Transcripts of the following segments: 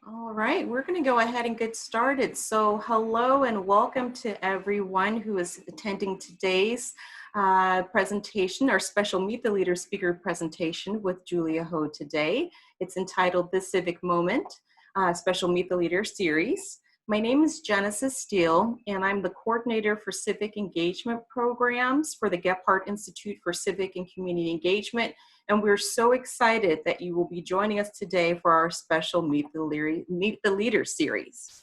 All right, we're going to go ahead and get started. So hello and welcome to everyone who is attending today's presentation, our special Meet the Leader speaker presentation with Julia Ho today. It's entitled The Civic Moment, Special Meet the Leader series. My name is Genesis Steele, and I'm the coordinator for civic engagement programs for the Gephardt Institute for Civic and Community Engagement. And we're so excited that you will be joining us today for our special Meet the Leader series.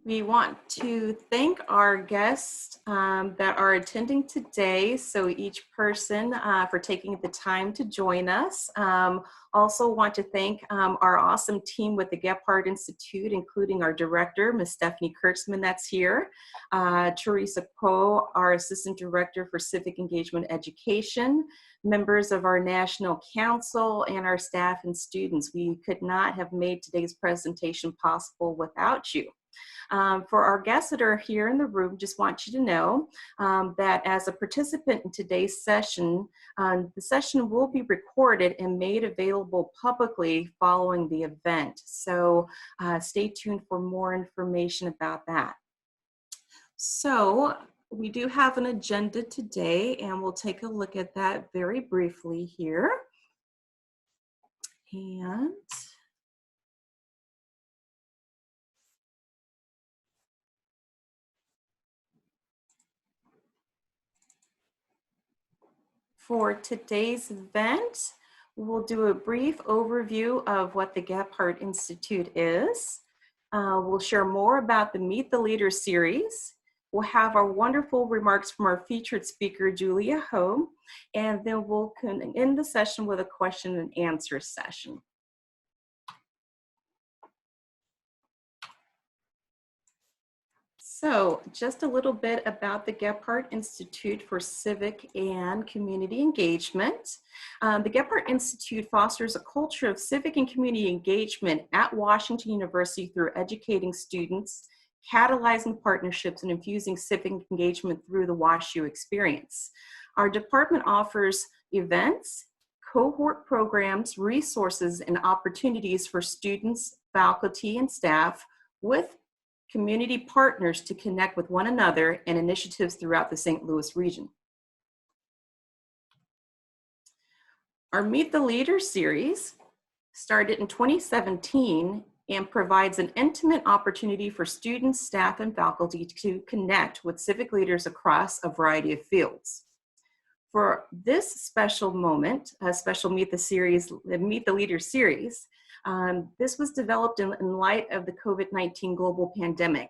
We want to thank our guests that are attending today. So each person for taking the time to join us. Also want to thank our awesome team with the Gephardt Institute, including our director, Ms. Stephanie Kurtzman, that's here. Teresa Poe, our assistant director for civic engagement education, members of our national council, and our staff and students. We could not have made today's presentation possible without you. For our guests that are here in the room, just want you to know that as a participant in today's session, the session will be recorded and made available publicly following the event. So stay tuned for more information about that. So we do have an agenda today, and we'll take a look at that very briefly here. And for today's event, we'll do a brief overview of what the Gephardt Institute is. We'll share more about the Meet the Leader series. We'll have our wonderful remarks from our featured speaker, Julia Ho, and then we'll end the session with a question and answer session. So just a little bit about the Gephardt Institute for Civic and Community Engagement. The Gephardt Institute fosters a culture of civic and community engagement at Washington University through educating students, catalyzing partnerships, and infusing civic engagement through the WashU experience. Our department offers events, cohort programs, resources, and opportunities for students, faculty, and staff with community partners to connect with one another and initiatives throughout the St. Louis region. Our Meet the Leader series started in 2017 and provides an intimate opportunity for students, staff, and faculty to connect with civic leaders across a variety of fields. For this special moment, a special Meet the Leader series, this was developed in light of the COVID-19 global pandemic.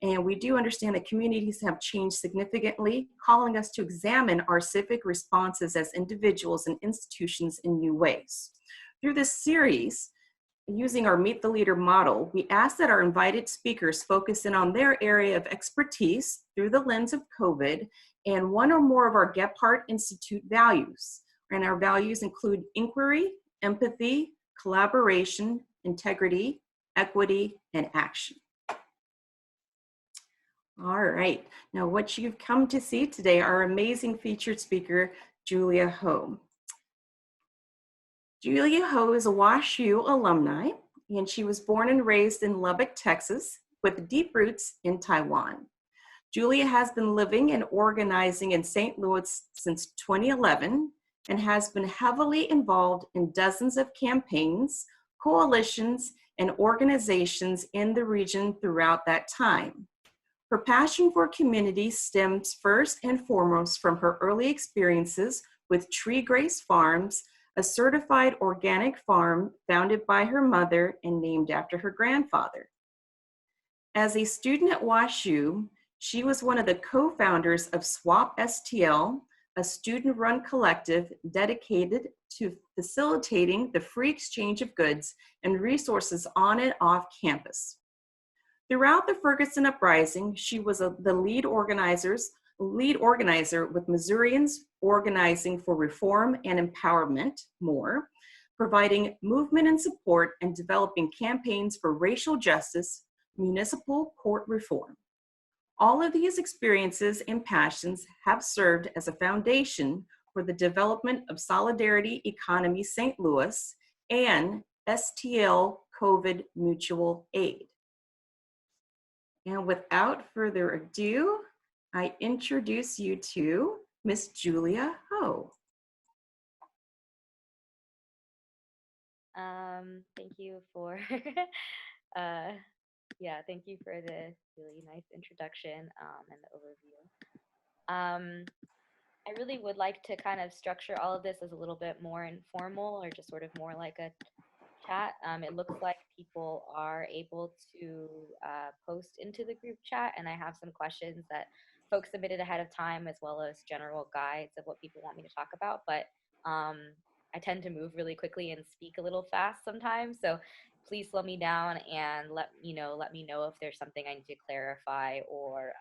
And we do understand that communities have changed significantly, calling us to examine our civic responses as individuals and institutions in new ways. Through this series, using our Meet the Leader model, we ask that our invited speakers focus in on their area of expertise through the lens of COVID and one or more of our Gephardt Institute values. And our values include inquiry, empathy, collaboration, integrity, equity, and action. All right, now what you've come to see today, our amazing featured speaker, Julia Ho. Julia Ho is a WashU alumni, and she was born and raised in Lubbock, Texas, with deep roots in Taiwan. Julia has been living and organizing in St. Louis since 2011, and has been heavily involved in dozens of campaigns, coalitions, and organizations in the region throughout that time. Her passion for community stems first and foremost from her early experiences with TreeGrace Farms, a certified organic farm founded by her mother and named after her grandfather. As a student at WashU, she was one of the co-founders of SWAP STL, a student-run collective dedicated to facilitating the free exchange of goods and resources on and off campus. Throughout the Ferguson Uprising, she was the lead organizer with Missourians Organizing for Reform and Empowerment, MORE, providing movement and support and developing campaigns for racial justice, municipal court reform. All of these experiences and passions have served as a foundation for the Development of Solidarity Economy St. Louis and STL COVID Mutual Aid. And without further ado, I introduce you to Miss Julia Ho. Thank you for thank you for the really nice introduction and the overview. I really would like to kind of structure all of this as a little bit more informal or just sort of more like a chat. It looks like people are able to post into the group chat, and I have some questions that folks submitted ahead of time, as well as general guides of what people want me to talk about. But I tend to move really quickly and speak a little fast sometimes, so please slow me down and let me know if there's something I need to clarify or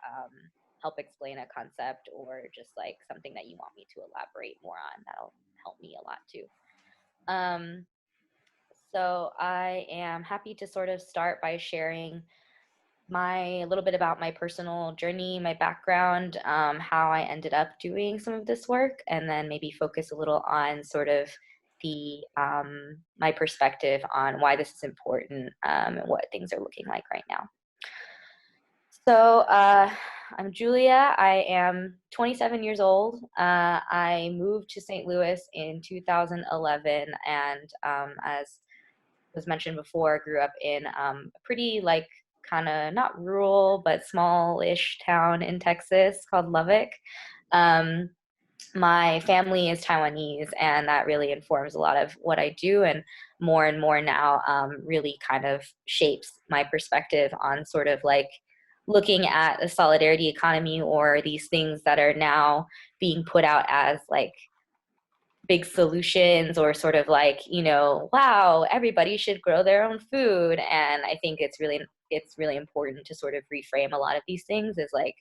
help explain a concept, or just like something that you want me to elaborate more on. That'll help me a lot too. So I am happy to sort of start by sharing a little bit about my personal journey, my background, how I ended up doing some of this work, and then maybe focus a little on sort of the my perspective on why this is important and what things are looking like right now. So I'm Julia. I am 27 years old. I moved to St. Louis in 2011, and as was mentioned before, grew up in a pretty like kind of not rural but small-ish town in Texas called Lubbock. My family is Taiwanese, and that really informs a lot of what I do, and more now really kind of shapes my perspective on sort of like looking at a solidarity economy, or these things that are now being put out as like big solutions, or sort of like, wow, everybody should grow their own food. And I think it's really important to sort of reframe a lot of these things as like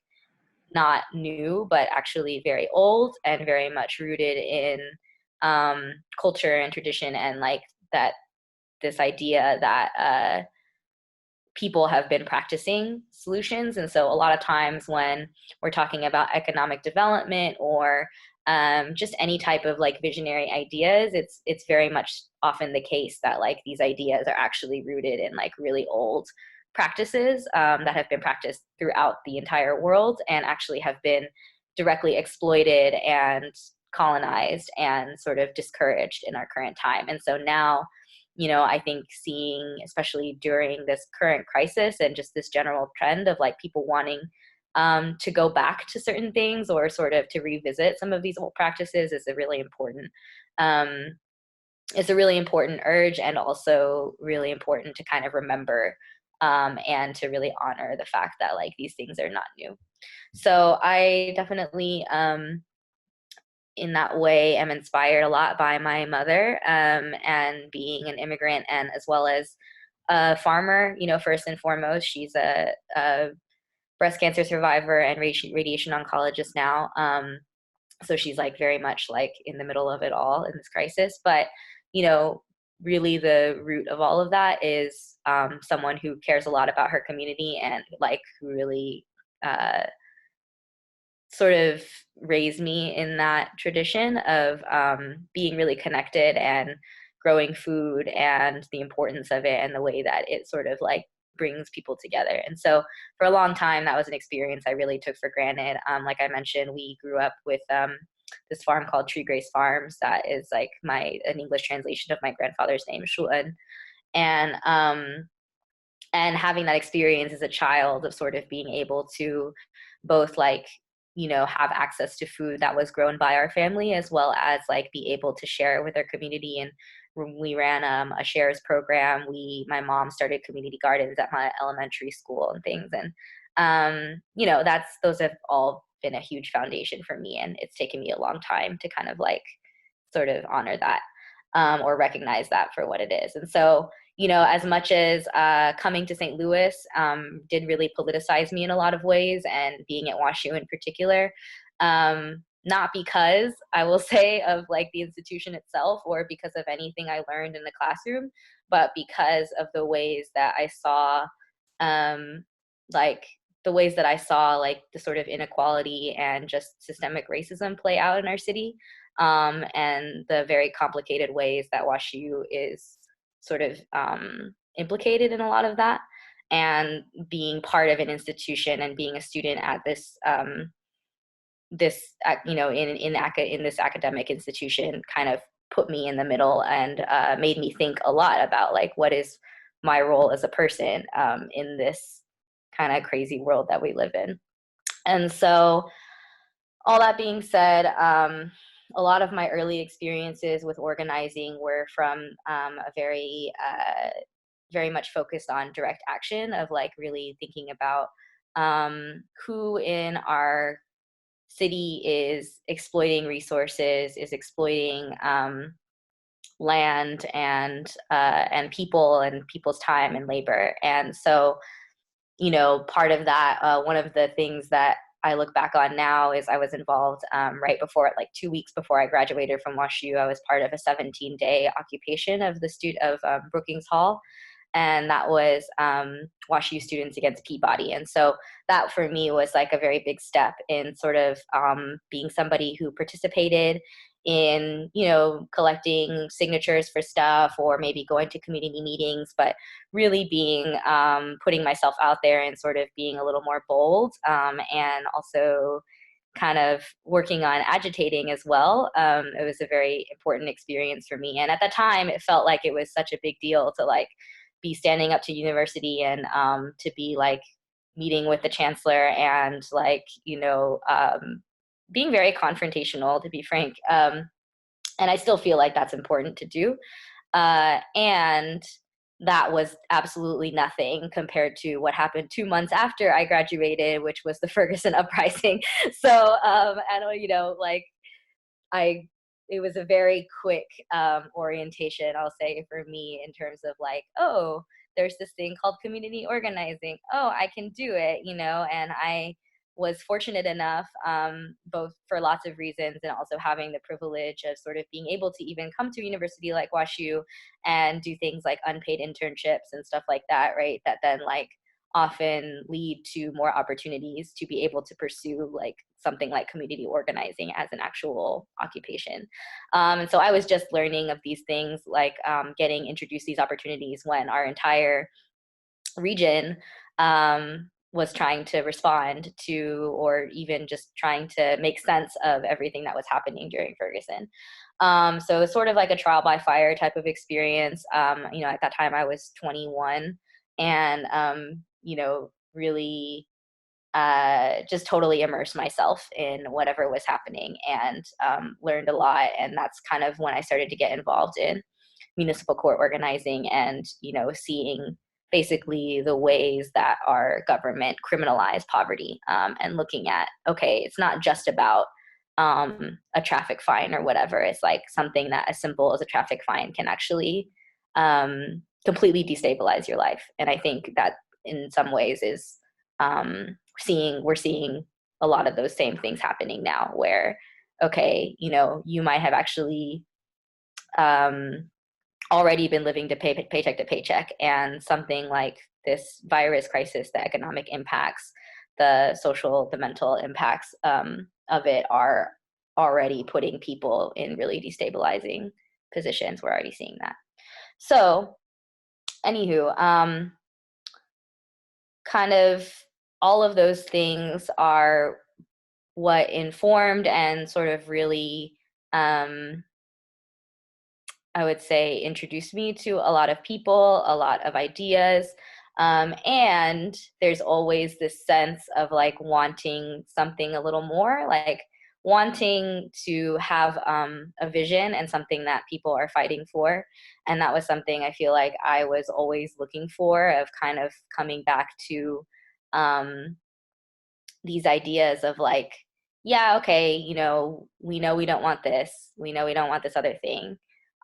not new, but actually very old and very much rooted in culture and tradition, and like that this idea that people have been practicing solutions. And so a lot of times when we're talking about economic development or just any type of like visionary ideas, it's very much often the case that like these ideas are actually rooted in like really old practices that have been practiced throughout the entire world, and actually have been directly exploited and colonized and sort of discouraged in our current time. And so now, I think seeing, especially during this current crisis and just this general trend of like people wanting to go back to certain things, or sort of to revisit some of these old practices, is a really important urge, and also really important to kind of remember and to really honor the fact that like these things are not new. So I definitely in that way am inspired a lot by my mother, and being an immigrant, and as well as a farmer. First and foremost, she's a breast cancer survivor and radiation oncologist now. So she's like very much like in the middle of it all in this crisis. But, really the root of all of that is someone who cares a lot about her community, and like who really sort of raised me in that tradition of being really connected and growing food, and the importance of it, and the way that it sort of like brings people together. And so for a long time, that was an experience I really took for granted. Like I mentioned, we grew up with this farm called TreeGrace Farms, that is like an English translation of my grandfather's name, Shuan. And having that experience as a child of sort of being able to both like, have access to food that was grown by our family, as well as like be able to share it with our community. And when we ran a shares program, my mom started community gardens at my elementary school and things. And, those have all been a huge foundation for me. And it's taken me a long time to kind of like sort of honor that or recognize that for what it is. And so, as much as coming to St. Louis did really politicize me in a lot of ways, and being at WashU in particular, not because I will say of like the institution itself, or because of anything I learned in the classroom, but because of the ways that I saw like the sort of inequality and just systemic racism play out in our city. and the very complicated ways that WashU is sort of implicated in a lot of that. And being part of an institution and being a student at this in this academic institution kind of put me in the middle and made me think a lot about like what is my role as a person in this kind of crazy world that we live in. And so all that being said, a lot of my early experiences with organizing were from a very much focused on direct action of like really thinking about who in our city is exploiting resources, is exploiting land and people and people's time and labor. And so, part of that, one of the things that I look back on now is I was involved right before, like 2 weeks before I graduated from WashU. I was part of a 17-day occupation of Brookings Hall, and that was WashU Students Against Peabody. And so that for me was like a very big step in sort of being somebody who participated in, collecting signatures for stuff or maybe going to community meetings, but really being, putting myself out there and sort of being a little more bold and also kind of working on agitating as well. It was a very important experience for me. And at the time, it felt like it was such a big deal to like be standing up to university and to be like meeting with the chancellor and like, being very confrontational, to be frank. And I still feel like that's important to do. And that was absolutely nothing compared to what happened 2 months after I graduated, which was the Ferguson Uprising. So, it was a very quick orientation, I'll say, for me in terms of like, oh, there's this thing called community organizing. Oh, I can do it, and I was fortunate enough, both for lots of reasons and also having the privilege of sort of being able to even come to a university like WashU and do things like unpaid internships and stuff like that, right? That then like often lead to more opportunities to be able to pursue like something like community organizing as an actual occupation. And so I was just learning of these things, like getting introduced these opportunities when our entire region was trying to respond to, or even just trying to make sense of everything that was happening during Ferguson. So it was sort of like a trial by fire type of experience. At that time I was 21 and, really just totally immersed myself in whatever was happening and learned a lot. And that's kind of when I started to get involved in municipal court organizing and, seeing basically the ways that our government criminalized poverty and looking at, okay, it's not just about a traffic fine or whatever. It's like something that as simple as a traffic fine can actually completely destabilize your life. And I think that in some ways is we're seeing a lot of those same things happening now where, okay, you might have actually already been living to paycheck to paycheck, and something like this virus crisis, the economic impacts, the social, the mental impacts of it are already putting people in really destabilizing positions. We're already seeing that. So anywho, kind of all of those things are what informed and sort of really, I would say, introduced me to a lot of people, a lot of ideas. And there's always this sense of like wanting something a little more, like wanting to have a vision and something that people are fighting for. And that was something I feel like I was always looking for, of kind of coming back to these ideas of like, yeah, okay, we know we don't want this. We know we don't want this other thing.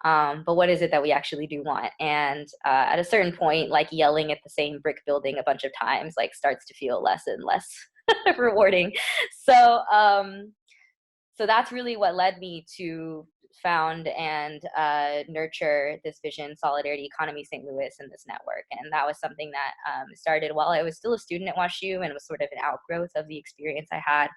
But what is it that we actually do want? And at a certain point, like yelling at the same brick building a bunch of times, like starts to feel less and less rewarding. So, so that's really what led me to found and nurture this vision, Solidarity Economy St. Louis, and this network. And that was something that started while I was still a student at WashU and was sort of an outgrowth of the experience I had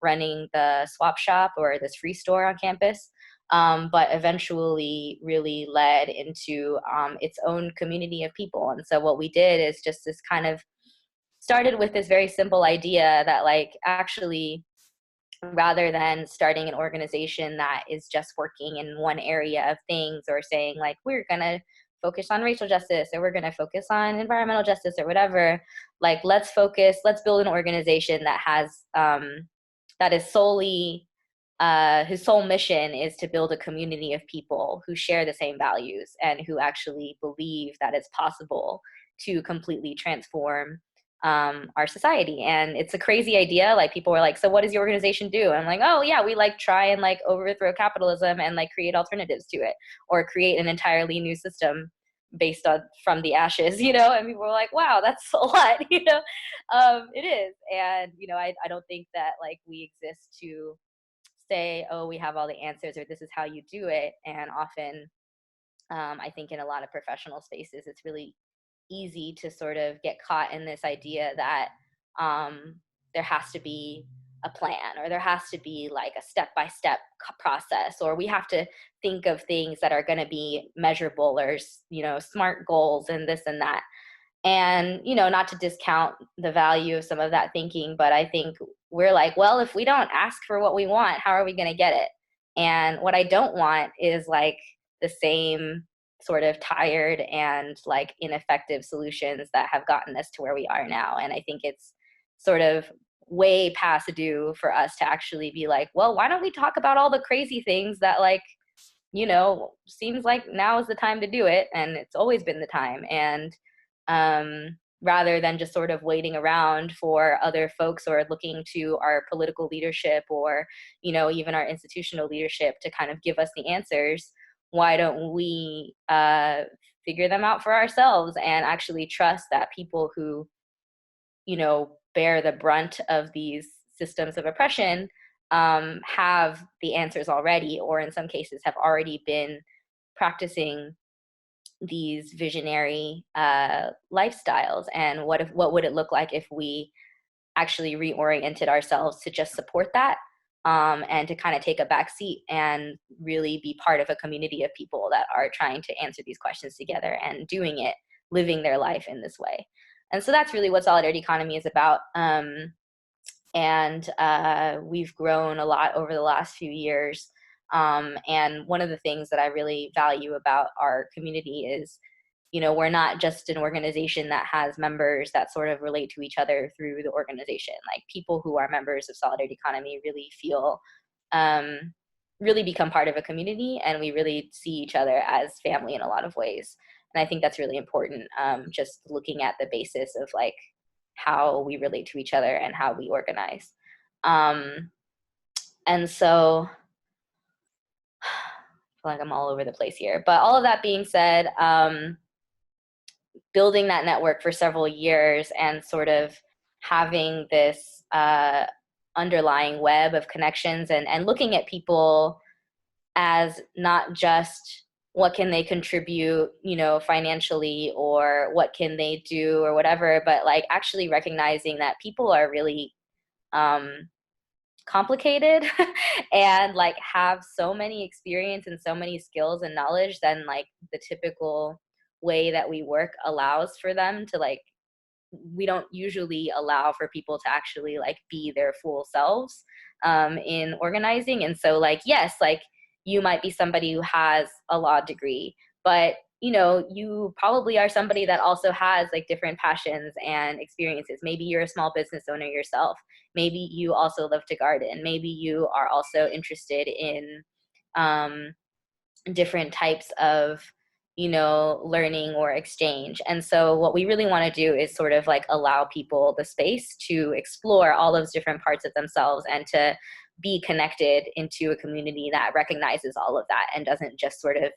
running the swap shop or this free store on campus, but eventually really led into its own community of people. And so what we did is just this kind of started with this very simple idea that like actually, rather than starting an organization that is just working in one area of things, or saying like we're gonna focus on racial justice or we're gonna focus on environmental justice or whatever, like let's build an organization that has that is solely whose sole mission is to build a community of people who share the same values and who actually believe that it's possible to completely transform our society. And it's a crazy idea. Like people were like, so what does your organization do? And I'm like, oh yeah, we like try and like overthrow capitalism and like create alternatives to it, or create an entirely new system based on from the ashes, you know. And people were like, wow, that's a lot, you know. It is. And you know, I don't think that like we exist to say, oh, we have all the answers or this is how you do it. And often I think in a lot of professional spaces it's really easy to sort of get caught in this idea that there has to be a plan, or there has to be like a step-by-step process, or we have to think of things that are going to be measurable, or you know, smart goals and this and that. And you know, not to discount the value of some of that thinking, but I think we're like, well, if we don't ask for what we want, how are we going to get it? And what I don't want is like the same sort of tired and like ineffective solutions that have gotten us to where we are now. And I think it's sort of way past due for us to actually be like, well, why don't we talk about all the crazy things that like, you know, seems like now is the time to do it, and it's always been the time. And rather than just sort of waiting around for other folks, or looking to our political leadership, or you know, even our institutional leadership to kind of give us the answers, why don't we figure them out for ourselves and actually trust that people who, you know, bear the brunt of these systems of oppression have the answers already, or in some cases have already been practicing these visionary lifestyles. And what would it look like if we actually reoriented ourselves to just support that, and to kind of take a back seat and really be part of a community of people that are trying to answer these questions together and doing it, living their life in this way. And so that's really what Solidarity Economy is about. And we've grown a lot over the last few years. And one of the things that I really value about our community is, you know, we're not just an organization that has members that sort of relate to each other through the organization. Like people who are members of Solidarity Economy really feel, really become part of a community, and we really see each other as family in a lot of ways. And I think that's really important, just looking at the basis of like how we relate to each other and how we organize. And so I feel like I'm all over the place here, but all of that being said, building that network for several years and sort of having this underlying web of connections, and looking at people as not just what can they contribute, you know, financially, or what can they do or whatever, but like actually recognizing that people are really complicated and like have so many experience and so many skills and knowledge than like the typical way that we work allows for them to like, we don't usually allow for people to actually like be their full selves in organizing. And so like, yes, like you might be somebody who has a law degree, but you know, you probably are somebody that also has like different passions and experiences. Maybe you're a small business owner yourself. Maybe you also love to garden. Maybe you are also interested in different types of, you know, learning or exchange. And so what we really want to do is sort of like allow people the space to explore all those different parts of themselves and to be connected into a community that recognizes all of that and doesn't just sort of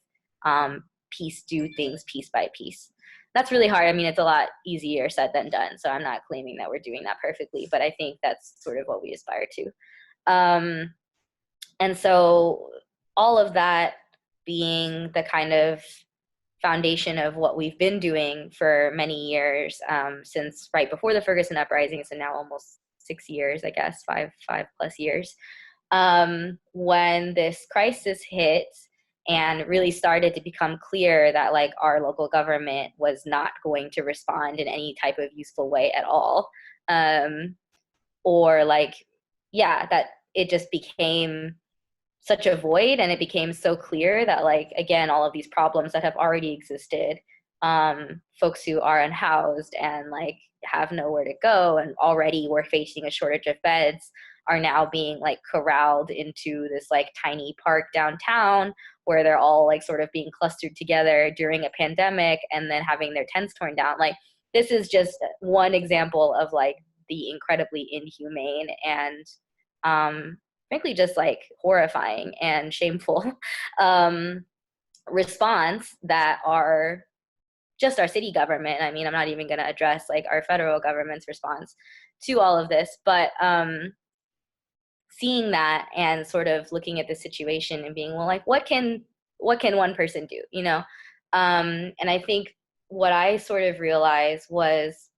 do things piece by piece. That's really hard. I mean, it's a lot easier said than done. So I'm not claiming that we're doing that perfectly, but I think that's sort of what we aspire to. And so all of that being the kind of foundation of what we've been doing for many years, since right before the Ferguson Uprising, so now almost 6 years, I guess, five plus years, when this crisis hit and really started to become clear that like our local government was not going to respond in any type of useful way at all. Or like, yeah, that it just became such a void, and it became so clear that like, again, all of these problems that have already existed, folks who are unhoused and like have nowhere to go and already were facing a shortage of beds are now being like corralled into this like tiny park downtown where they're all like sort of being clustered together during a pandemic and then having their tents torn down. Like, this is just one example of like the incredibly inhumane and frankly just like horrifying and shameful response that our city government, I mean, I'm not even going to address like our federal government's response to all of this, but seeing that and sort of looking at the situation and being, well, like, what can one person do, you know? And I think what I sort of realized was,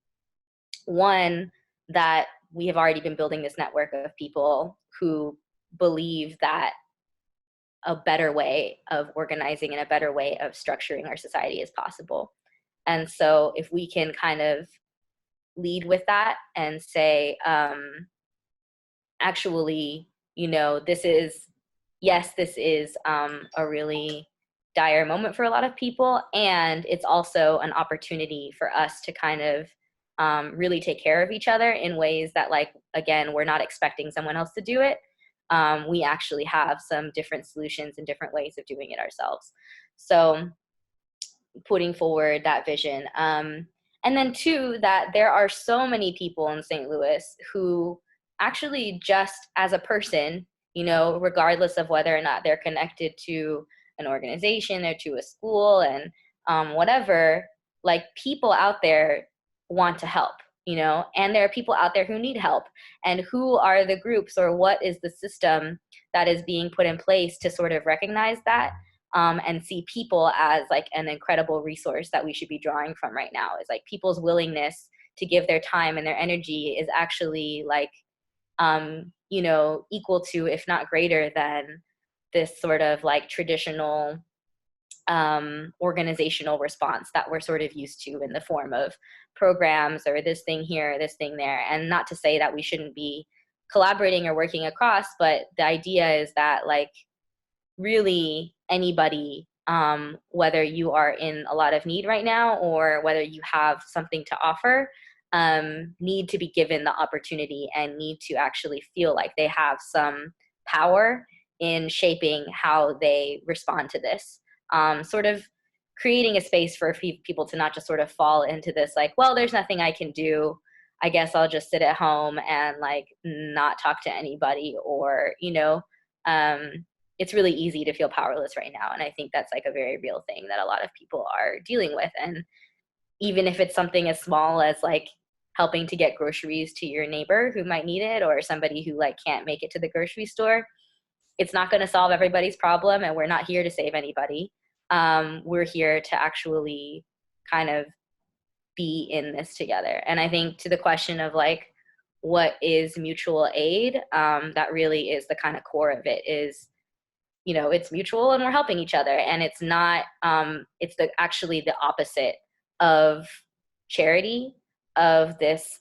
one, that we have already been building this network of people who believe that a better way of organizing and a better way of structuring our society is possible. And so if we can kind of lead with that and say, actually, you know, this is a really dire moment for a lot of people. And it's also an opportunity for us to kind of really take care of each other in ways that, like, again, we're not expecting someone else to do it. We actually have some different solutions and different ways of doing it ourselves. So putting forward that vision. And then two, that there are so many people in St. Louis who actually, just as a person, you know, regardless of whether or not they're connected to an organization or to a school and whatever, like, people out there want to help, you know, and there are people out there who need help. And who are the groups, or what is the system that is being put in place to sort of recognize that? And see people as like an incredible resource that we should be drawing from right now. Is like, people's willingness to give their time and their energy is actually like, you know, equal to, if not greater than, this sort of like traditional organizational response that we're sort of used to in the form of programs or this thing here, this thing there. And not to say that we shouldn't be collaborating or working across, but the idea is that, like, really anybody, whether you are in a lot of need right now or whether you have something to offer, need to be given the opportunity and need to actually feel like they have some power in shaping how they respond to this. Sort of creating a space for people to not just sort of fall into this, like, well, there's nothing I can do, I guess I'll just sit at home and like not talk to anybody, or, you know, it's really easy to feel powerless right now. And I think that's like a very real thing that a lot of people are dealing with. And even if it's something as small as like helping to get groceries to your neighbor who might need it, or somebody who like can't make it to the grocery store, it's not going to solve everybody's problem. And we're not here to save anybody. We're here to actually kind of be in this together. And I think to the question of like, what is mutual aid? That really is the kind of core of it. Is, you know, it's mutual and we're helping each other. And it's not, it's actually the opposite of charity, of this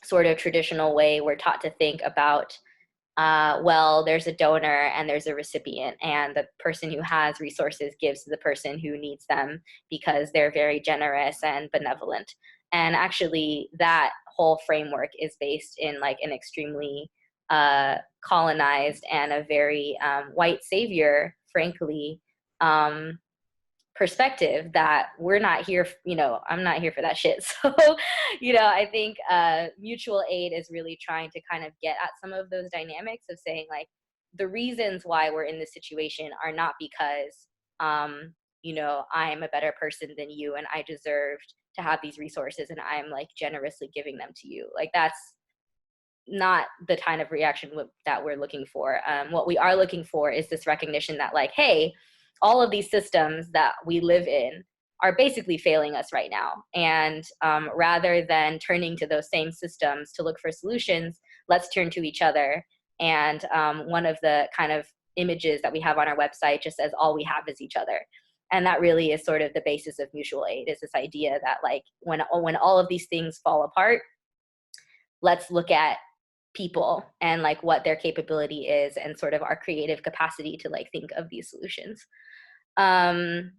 sort of traditional way we're taught to think about, well, there's a donor and there's a recipient, and the person who has resources gives to the person who needs them because they're very generous and benevolent. And actually that whole framework is based in like an extremely colonized and a very white savior, frankly, perspective that we're not here, you know, I'm not here for that shit. So, you know, I think mutual aid is really trying to kind of get at some of those dynamics of saying, like, the reasons why we're in this situation are not because, you know, I'm a better person than you and I deserved to have these resources and I'm like generously giving them to you. Like, that's not the kind of reaction that we're looking for. What we are looking for is this recognition that, like, hey, all of these systems that we live in are basically failing us right now. And rather than turning to those same systems to look for solutions, let's turn to each other. And one of the kind of images that we have on our website just says, all we have is each other. And that really is sort of the basis of mutual aid, is this idea that like when all of these things fall apart, let's look at people and like what their capability is and sort of our creative capacity to like think of these solutions. That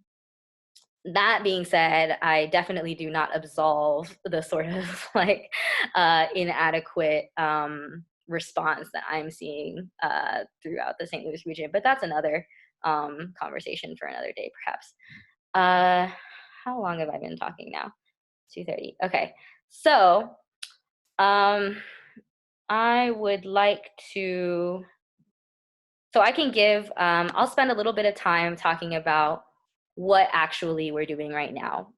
being said, I definitely do not absolve the sort of like inadequate response that I'm seeing throughout the St. Louis region, but that's another conversation for another day, perhaps. How long have I been talking now? 2:30. Okay, so I would like to, so I can give, I'll spend a little bit of time talking about what actually we're doing right now,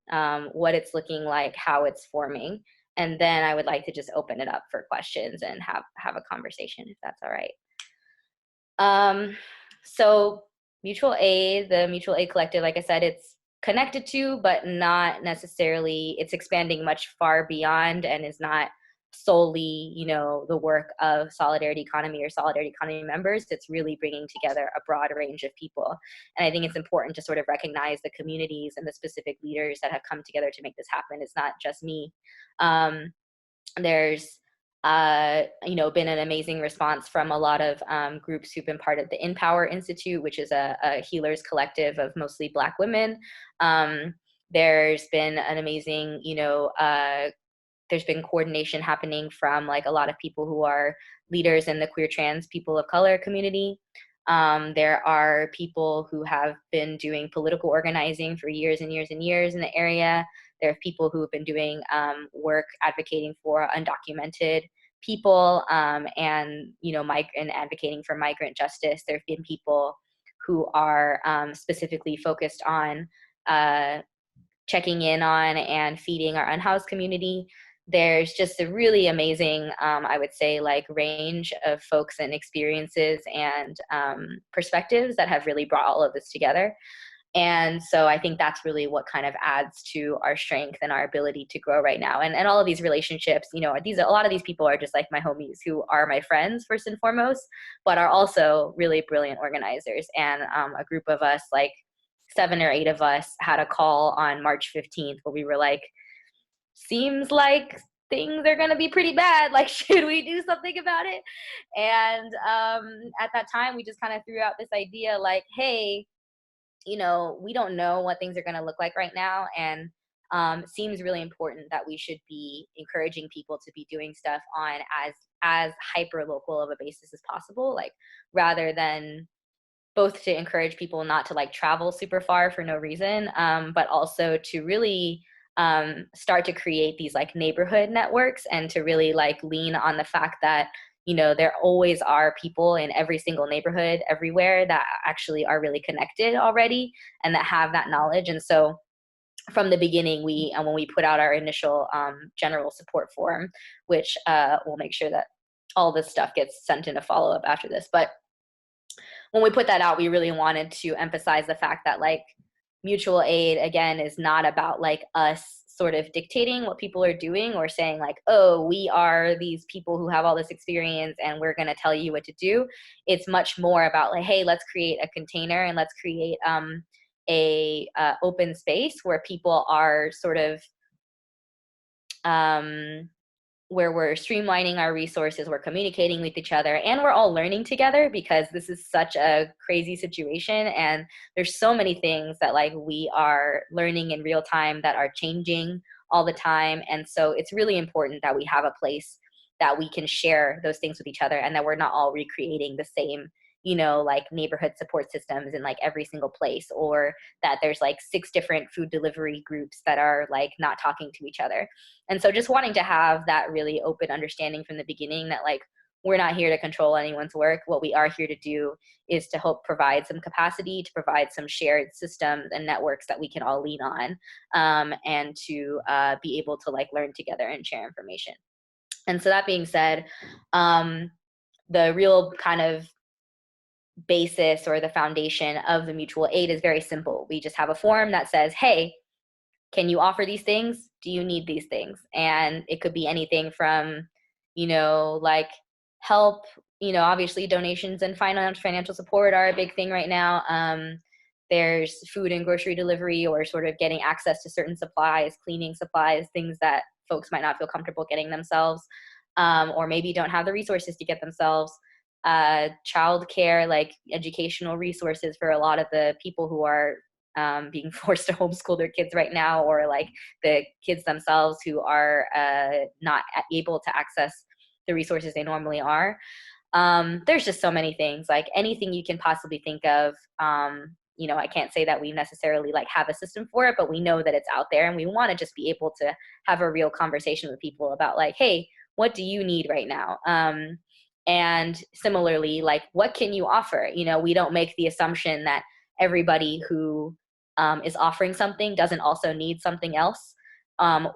what it's looking like, how it's forming. And then I would like to just open it up for questions and have a conversation, if that's all right. So mutual aid, the mutual aid collective, like I said, it's connected to, but not necessarily, it's expanding much far beyond and is not solely, you know, the work of Solidarity Economy or Solidarity Economy members. It's really bringing together a broad range of people. And I think it's important to sort of recognize the communities and the specific leaders that have come together to make this happen. It's not just me. There's you know, been an amazing response from a lot of groups who've been part of the Empower Institute, which is a healers collective of mostly Black women. There's been an amazing, you know, there's been coordination happening from like a lot of people who are leaders in the queer trans people of color community. There are people who have been doing political organizing for years and years and years in the area. There are people who have been doing work advocating for undocumented people and, you know, and advocating for migrant justice. There have been people who are specifically focused on checking in on and feeding our unhoused community. There's just a really amazing, I would say, like range of folks and experiences and perspectives that have really brought all of this together. And so I think that's really what kind of adds to our strength and our ability to grow right now. And all of these relationships, you know, a lot of these people are just like my homies who are my friends first and foremost, but are also really brilliant organizers. And a group of us, like 7 or 8 of us, had a call on March 15th where we were like, seems like things are going to be pretty bad. Like, should we do something about it? And at that time, we just kind of threw out this idea like, hey, you know, we don't know what things are going to look like right now. And seems really important that we should be encouraging people to be doing stuff on as hyper local of a basis as possible, like rather than both to encourage people not to like travel super far for no reason, but also to really start to create these like neighborhood networks and to really like lean on the fact that, you know, there always are people in every single neighborhood everywhere that actually are really connected already and that have that knowledge. And so from the beginning, when we put out our initial general support form, which we'll make sure that all this stuff gets sent in a follow-up after this. But when we put that out, we really wanted to emphasize the fact that like mutual aid, again, is not about like us sort of dictating what people are doing or saying like, oh, we are these people who have all this experience and we're going to tell you what to do. It's much more about like, hey, let's create a container and let's create a open space where people are sort of where we're streamlining our resources, we're communicating with each other, and we're all learning together because this is such a crazy situation. And there's so many things that like we are learning in real time that are changing all the time. And so it's really important that we have a place that we can share those things with each other and that we're not all recreating the same, you know, like neighborhood support systems in like every single place, or that there's like 6 different food delivery groups that are like not talking to each other. And so just wanting to have that really open understanding from the beginning that like, we're not here to control anyone's work. What we are here to do is to help provide some capacity, to provide some shared systems and networks that we can all lean on, and to be able to like learn together and share information. And so that being said, the real kind of basis or the foundation of the mutual aid is very simple. We just have a form that says, hey, can you offer these things? Do you need these things? And it could be anything from, like help, obviously donations and financial support are a big thing right now. There's food and grocery delivery, or sort of getting access to certain supplies, cleaning supplies, things that folks might not feel comfortable getting themselves, or maybe don't have the resources to get themselves. Childcare, like educational resources for a lot of the people who are being forced to homeschool their kids right now, or like the kids themselves who are not able to access the resources they normally are. There's just so many things, like anything you can possibly think of. I can't say that we necessarily like have a system for it, but we know that it's out there, and we want to just be able to have a real conversation with people about like, hey, what do you need right now? And similarly, like, what can you offer? We don't make the assumption that everybody who is offering something doesn't also need something else,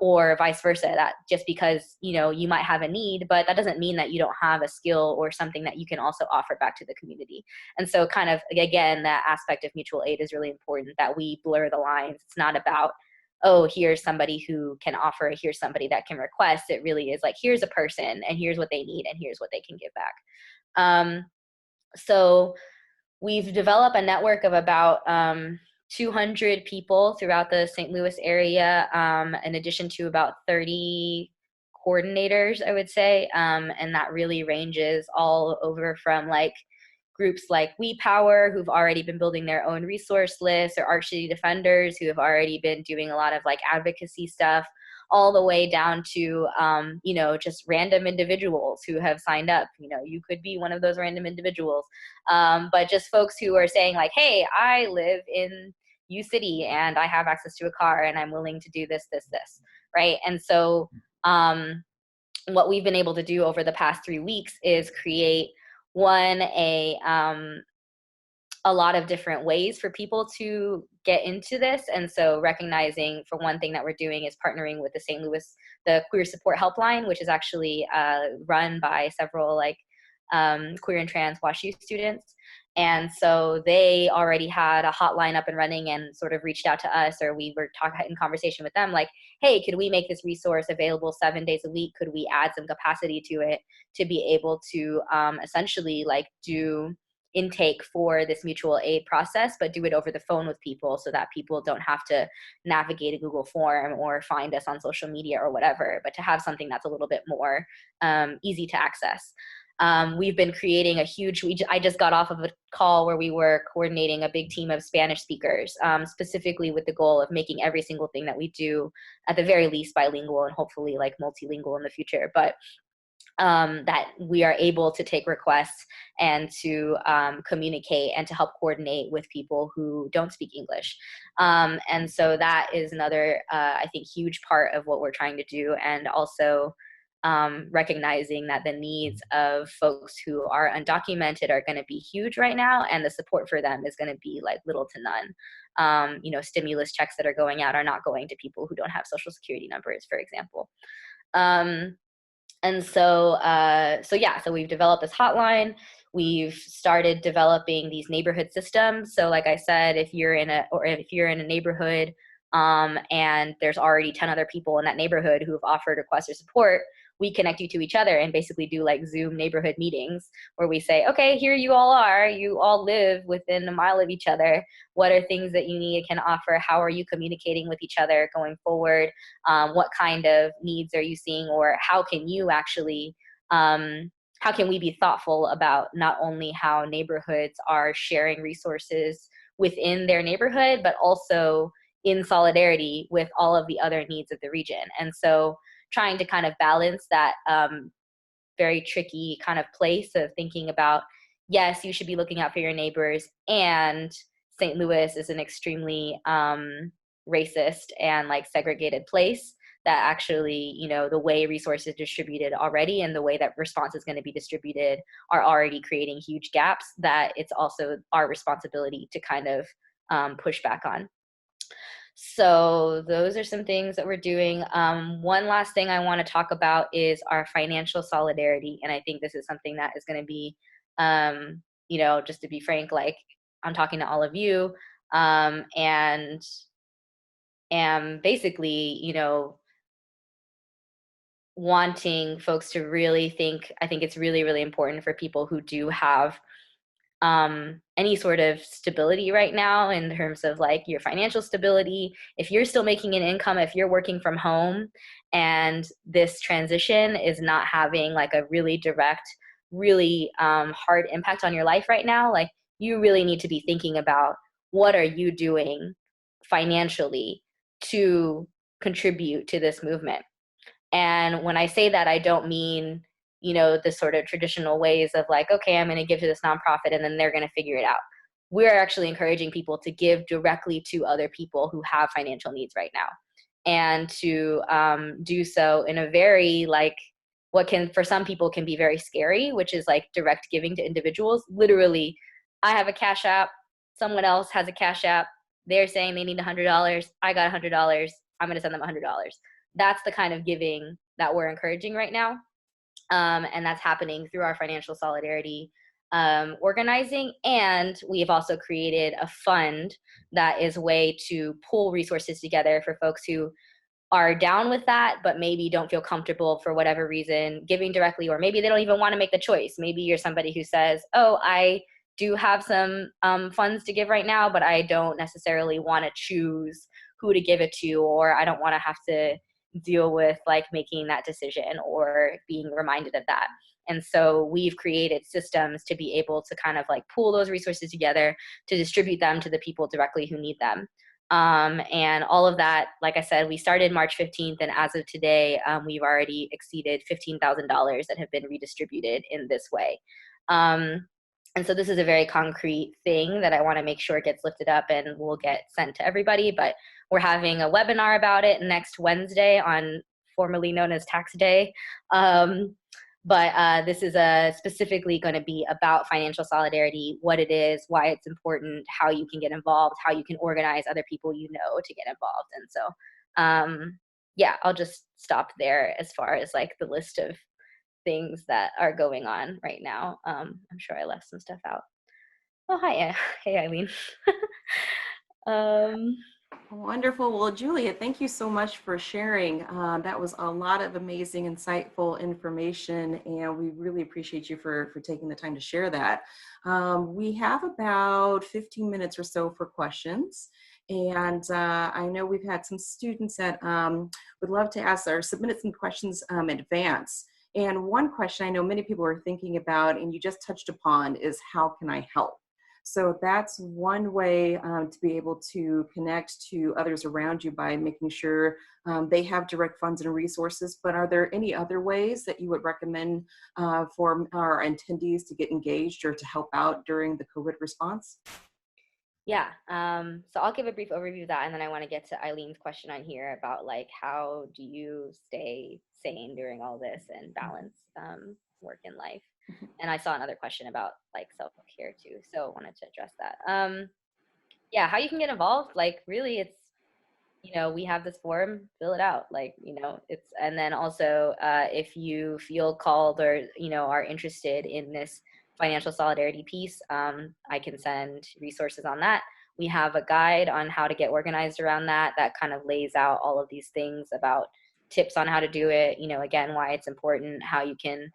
or vice versa, that just because you might have a need, but that doesn't mean that you don't have a skill or something that you can also offer back to the community. And so kind of, again, that aspect of mutual aid is really important, that we blur the lines. It's not about, oh, here's somebody who can offer, here's somebody that can request. It really is like, here's a person, and here's what they need, and here's what they can give back. So we've developed a network of about 200 people throughout the St. Louis area, in addition to about 30 coordinators, I would say. And that really ranges all over from like groups like We Power, who've already been building their own resource list, or Arch City Defenders, who have already been doing a lot of like advocacy stuff, all the way down to, just random individuals who have signed up. You could be one of those random individuals, but just folks who are saying like, hey, I live in U City and I have access to a car and I'm willing to do this, right? And so what we've been able to do over the past 3 weeks is create a lot of different ways for people to get into this. And so recognizing, for one thing that we're doing is partnering with the Queer Support Helpline, which is actually run by several like queer and trans WashU students. And so they already had a hotline up and running and sort of reached out to us, or we were in conversation with them like, hey, could we make this resource available 7 days a week? Could we add some capacity to it to be able to essentially like do intake for this mutual aid process, but do it over the phone with people, so that people don't have to navigate a Google form or find us on social media or whatever, but to have something that's a little bit more easy to access. We've been creating I just got off of a call where we were coordinating a big team of Spanish speakers, specifically with the goal of making every single thing that we do at the very least bilingual, and hopefully like multilingual in the future. But that we are able to take requests and to communicate and to help coordinate with people who don't speak English. And so that is another, I think, huge part of what we're trying to do. And also recognizing that the needs of folks who are undocumented are going to be huge right now, and the support for them is going to be like little to none. Stimulus checks that are going out are not going to people who don't have social security numbers, for example. And so, so we've developed this hotline. We've started developing these neighborhood systems. So like I said, if you're in a neighborhood and there's already 10 other people in that neighborhood who have offered requests or support, we connect you to each other and basically do like Zoom neighborhood meetings where we say, okay, here you all are. You all live within a mile of each other. What are things that you need can offer? How are you communicating with each other going forward? What kind of needs are you seeing? Or how can you actually, how can we be thoughtful about not only how neighborhoods are sharing resources within their neighborhood, but also in solidarity with all of the other needs of the region? And so trying to kind of balance that very tricky kind of place of thinking about, yes, you should be looking out for your neighbors, and St. Louis is an extremely racist and like segregated place that actually, the way resources distributed already and the way that response is going to be distributed are already creating huge gaps that it's also our responsibility to kind of push back on. So those are some things that we're doing. One last thing I want to talk about is our financial solidarity. And I think this is something that is going to be, just to be frank, like I'm talking to all of you, and am basically, wanting folks to really think. I think it's really, really important for people who do have any sort of stability right now in terms of like your financial stability. If you're still making an income, if you're working from home and this transition is not having like a really direct, really hard impact on your life right now, like you really need to be thinking about what are you doing financially to contribute to this movement. And when I say that, I don't mean, the sort of traditional ways of like, okay, I'm going to give to this nonprofit and then they're going to figure it out. We're actually encouraging people to give directly to other people who have financial needs right now, and to do so in a very like, what can for some people can be very scary, which is like direct giving to individuals. Literally, I have a Cash App, someone else has a Cash App, they're saying they need $100, I got $100, I'm going to send them $100. That's the kind of giving that we're encouraging right now. And that's happening through our financial solidarity organizing. And we've also created a fund that is a way to pool resources together for folks who are down with that, but maybe don't feel comfortable for whatever reason giving directly, or maybe they don't even want to make the choice. Maybe you're somebody who says, oh, I do have some funds to give right now, but I don't necessarily want to choose who to give it to, or I don't want to have to deal with like making that decision or being reminded of that. And so we've created systems to be able to kind of like pool those resources together to distribute them to the people directly who need them. And all of that, like I said, we started March 15th, and as of today, we've already exceeded $15,000 that have been redistributed in this way. And so this is a very concrete thing that I want to make sure gets lifted up and will get sent to everybody. But we're having a webinar about it next Wednesday, on formerly known as Tax Day. But this is specifically going to be about financial solidarity, what it is, why it's important, how you can get involved, how you can organize other people you know to get involved. And so, yeah, I'll just stop there as far as like the list of things that are going on right now. I'm sure I left some stuff out. Oh, hi. Hey, Eileen. Wonderful. Well, Julia, thank you so much for sharing. That was a lot of amazing, insightful information, and we really appreciate you for taking the time to share that. We have about 15 minutes or so for questions. And I know we've had some students that would love to ask or submitted some questions in advance. And one question I know many people are thinking about, and you just touched upon, is how can I help? So that's one way to be able to connect to others around you, by making sure they have direct funds and resources. But are there any other ways that you would recommend for our attendees to get engaged or to help out during the COVID response? Yeah, so I'll give a brief overview of that, and then I want to get to Eileen's question on here about like, how do you stay sane during all this and balance work and life? And I saw another question about like self-care too, so I wanted to address that. Yeah, how you can get involved, like really it's, we have this form, fill it out, like, it's, and then also if you feel called or, are interested in this financial solidarity piece, I can send resources on that. We have a guide on how to get organized around that kind of lays out all of these things about tips on how to do it, again, why it's important, how you can,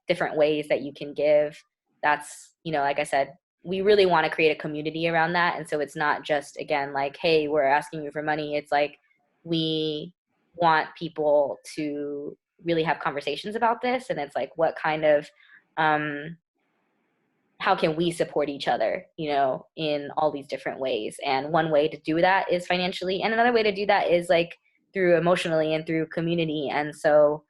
different ways that you can give. That's, like I said, we really want to create a community around that. And so it's not just, again, like, hey, we're asking you for money. It's like, we want people to really have conversations about this. And it's like, what kind of, how can we support each other, in all these different ways? And one way to do that is financially. And another way to do that is like through emotionally and through community. And so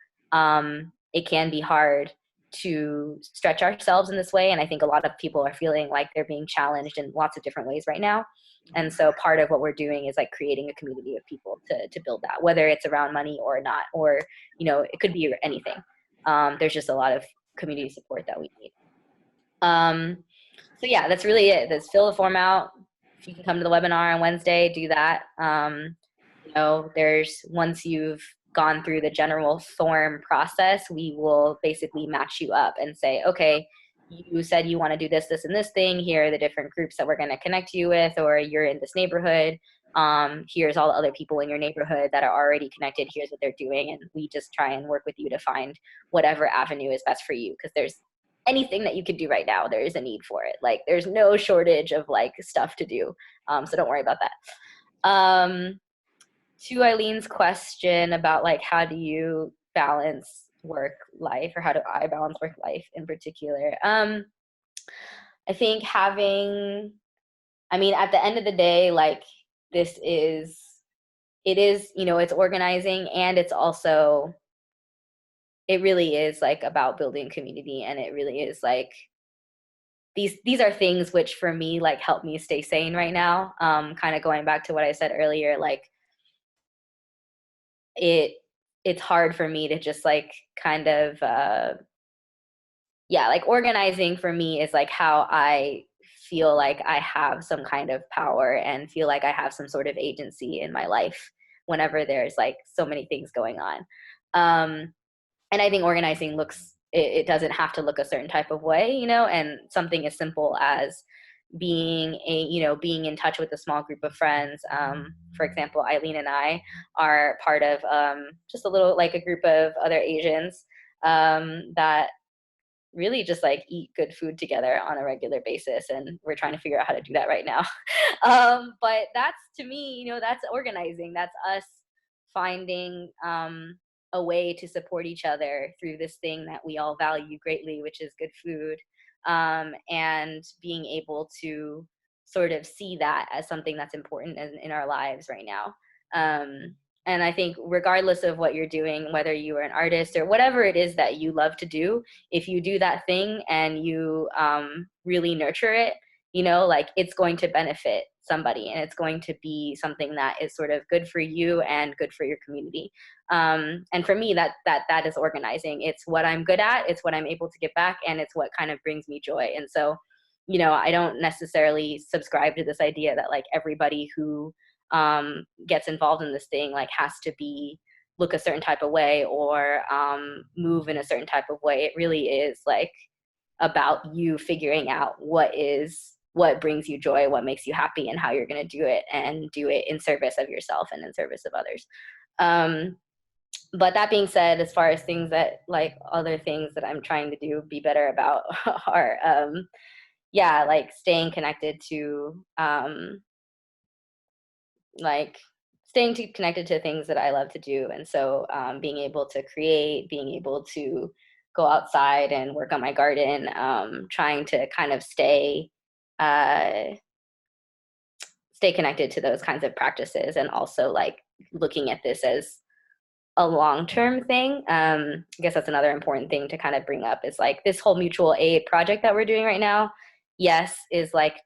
it can be hard to stretch ourselves in this way. And I think a lot of people are feeling like they're being challenged in lots of different ways right now. And so part of what we're doing is like creating a community of people to build that, whether it's around money or not, or, it could be anything. There's just a lot of community support that we need. So yeah, that's really it. Let's fill the form out. If you can come to the webinar on Wednesday, do that. There's, once you've gone through the general form process, we will basically match you up and say, okay, you said you want to do this, this, and this thing. Here are the different groups that we're going to connect you with, or you're in this neighborhood. Here's all the other people in your neighborhood that are already connected. Here's what they're doing. And we just try and work with you to find whatever avenue is best for you. Because there's anything that you could do right now, there is a need for it. Like there's no shortage of like stuff to do. So don't worry about that. To Eileen's question about like, how do you balance work life, or how do I balance work life in particular? I think at the end of the day, like it is, it's organizing, and it's also, it really is like about building community. And it really is like, these are things which for me, like help me stay sane right now. Kind of going back to what I said earlier, like it's hard for me to just like kind of, like organizing for me is like how I feel like I have some kind of power and feel like I have some sort of agency in my life whenever there's like so many things going on. And I think organizing it doesn't have to look a certain type of way, and something as simple as being in touch with a small group of friends. For example, Eileen and I are part of just a group of other Asians that really just like eat good food together on a regular basis, and we're trying to figure out how to do that right now. But that's, to me, that's organizing. That's us finding a way to support each other through this thing that we all value greatly, which is good food, and being able to sort of see that as something that's important in our lives right now. And I think regardless of what you're doing, whether you are an artist or whatever it is that you love to do, if you do that thing and you really nurture it, like it's going to benefit somebody, and it's going to be something that is sort of good for you and good for your community. And for me, that is organizing. It's what I'm good at, it's what I'm able to get back, and it's what kind of brings me joy. And so, I don't necessarily subscribe to this idea that like everybody who gets involved in this thing like has to look a certain type of way or move in a certain type of way. It really is like about you figuring out what brings you joy, what makes you happy, and how you're going to do it, and do it in service of yourself and in service of others. But that being said, as far as things that like other things that I'm trying to be better about are like staying connected to things that I love to do. And so being able to create, being able to go outside and work on my garden, trying to kind of stay connected to those kinds of practices, and also like looking at this as a long-term thing. I guess that's another important thing to kind of bring up, is like this whole mutual aid project that we're doing right now, yes, is like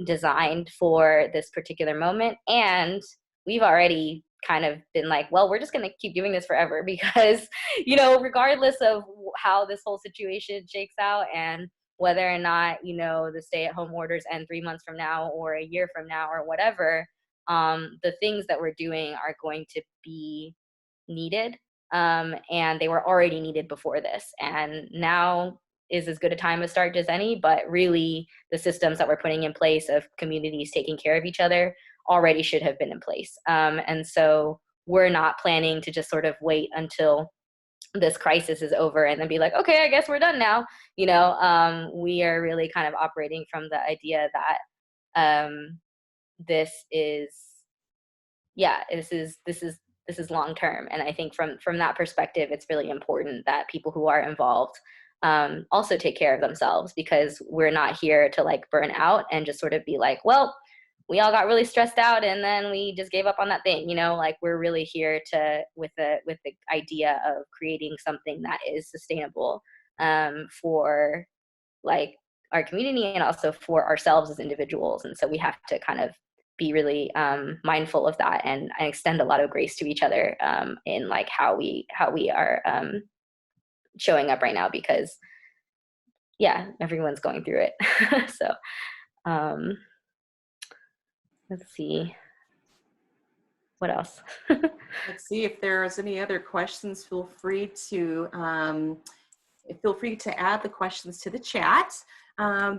designed for this particular moment. And we've already kind of been like, well, we're just going to keep doing this forever, because, regardless of how this whole situation shakes out, and whether or not, the stay-at-home orders end 3 months from now or a year from now or whatever, the things that we're doing are going to be needed. And they were already needed before this. And now is as good a time to start as any, but really the systems that we're putting in place of communities taking care of each other already should have been in place. And so we're not planning to just sort of wait until this crisis is over and then be like, okay, I guess we're done now. We are really kind of operating from the idea that this is long term. And I think from that perspective, it's really important that people who are involved also take care of themselves, because we're not here to like burn out and just sort of be like, well, we all got really stressed out and then we just gave up on that thing. Like we're really here with the idea of creating something that is sustainable for like our community and also for ourselves as individuals. And so we have to kind of be really mindful of that, and extend a lot of grace to each other in like how we are showing up right now, because everyone's going through it. So let's see what else. Let's see if there's any other questions. Feel free to add the questions to the chat.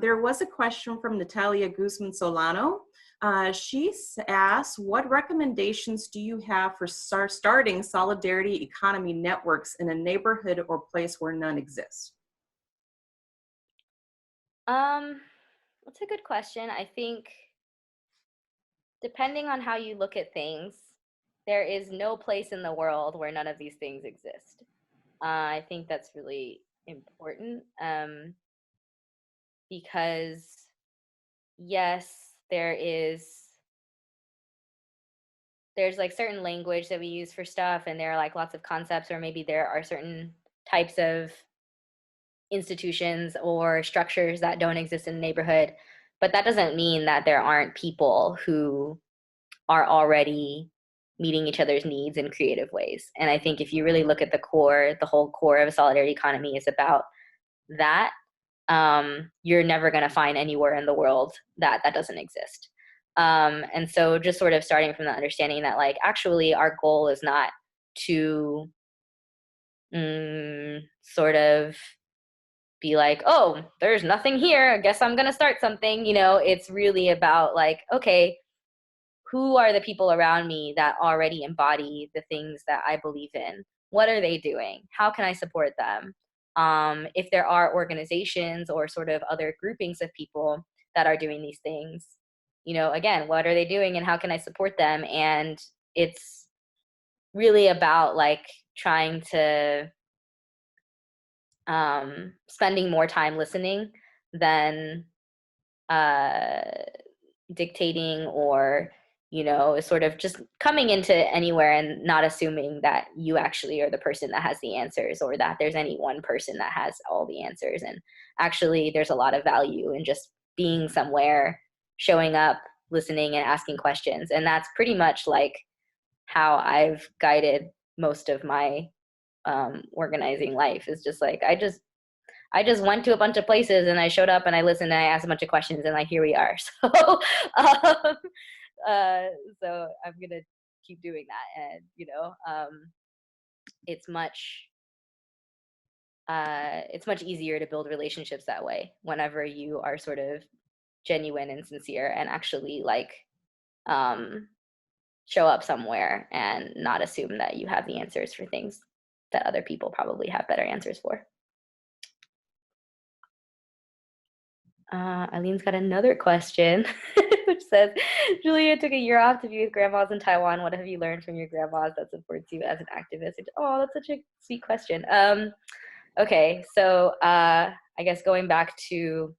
There was a question from Natalia Guzman Solano. Asks, what recommendations do you have for starting solidarity economy networks in a neighborhood or place where none exist? That's a good question. I think depending on how you look at things, there is no place in the world where none of these things exist. I think that's really important, because yes, there's like certain language that we use for stuff, and there are like lots of concepts, or maybe there are certain types of institutions or structures that don't exist in the neighborhood. But that doesn't mean that there aren't people who are already meeting each other's needs in creative ways. And I think if you really look at the whole core of a solidarity economy is about that. You're never going to find anywhere in the world that doesn't exist. And so just sort of starting from the understanding that like actually our goal is not to sort of be like, oh, there's nothing here, I guess I'm going to start something. It's really about like, okay, who are the people around me that already embody the things that I believe in? What are they doing? How can I support them? If there are organizations or sort of other groupings of people that are doing these things, again, what are they doing and how can I support them? And it's really about like trying to spending more time listening than dictating or sort of just coming into anywhere and not assuming that you actually are the person that has the answers or that there's any one person that has all the answers. And actually there's a lot of value in just being somewhere, showing up, listening and asking questions. And that's pretty much like how I've guided most of my organizing life, is just like I just went to a bunch of places and I showed up and I listened and I asked a bunch of questions and like here we are. Um, so I'm gonna keep doing that, and it's much easier to build relationships that way whenever you are sort of genuine and sincere and actually like um, show up somewhere and not assume that you have the answers for things that other people probably have better answers for. Eileen's got another question, which says, Julia took a year off to be with grandmas in Taiwan. What have you learned from your grandmas that supports you as an activist? Oh, that's such a sweet question. Okay, so I guess going back to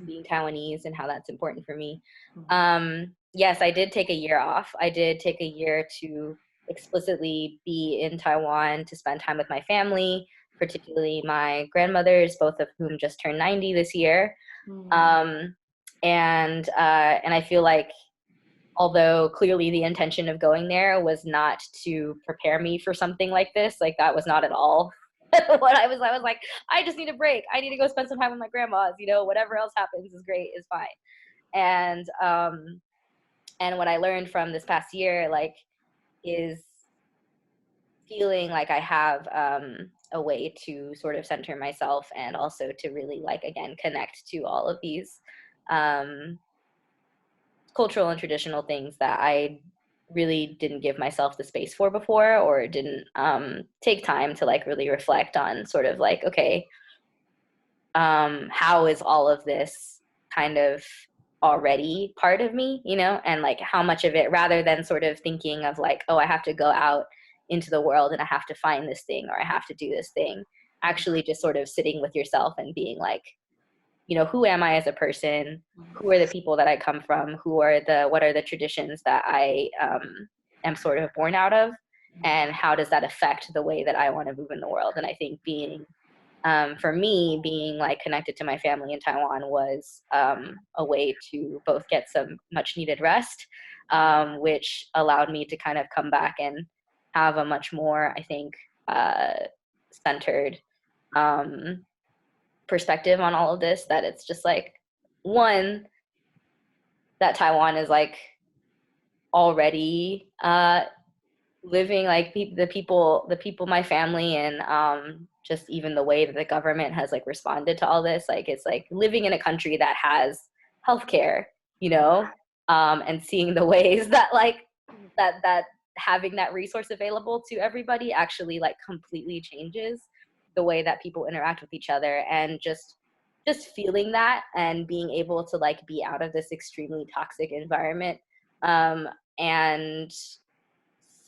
being Taiwanese and how that's important for me. Yes, I did take a year off. I did take a year to explicitly be in Taiwan to spend time with my family, particularly my grandmothers, both of whom just turned 90 this year. And I feel like although clearly the intention of going there was not to prepare me for something like this, like that was not at all what I was like, I just need a break. I need to go spend some time with my grandmas, whatever else happens is great, is fine. And what I learned from this past year, like, is feeling like I have a way to sort of center myself and also to really like, again, connect to all of these cultural and traditional things that I really didn't give myself the space for before, or didn't take time to like really reflect on sort of like, okay, how is all of this kind of already part of me, and like how much of it, rather than sort of thinking of like, oh, I have to go out into the world and I have to find this thing or I have to do this thing, actually just sort of sitting with yourself and being like, who am I as a person? Who are the people that I come from? What are the traditions that I am sort of born out of? And how does that affect the way that I want to move in the world? And I think for me, being like connected to my family in Taiwan was a way to both get some much needed rest, which allowed me to kind of come back and have a much more, I think, centered perspective on all of this, that it's just like, one, that Taiwan is like already living like the people, my family, and just even the way that the government has like responded to all this, like it's like living in a country that has healthcare, and seeing the ways that like that having that resource available to everybody actually like completely changes the way that people interact with each other, and just feeling that and being able to like be out of this extremely toxic environment, and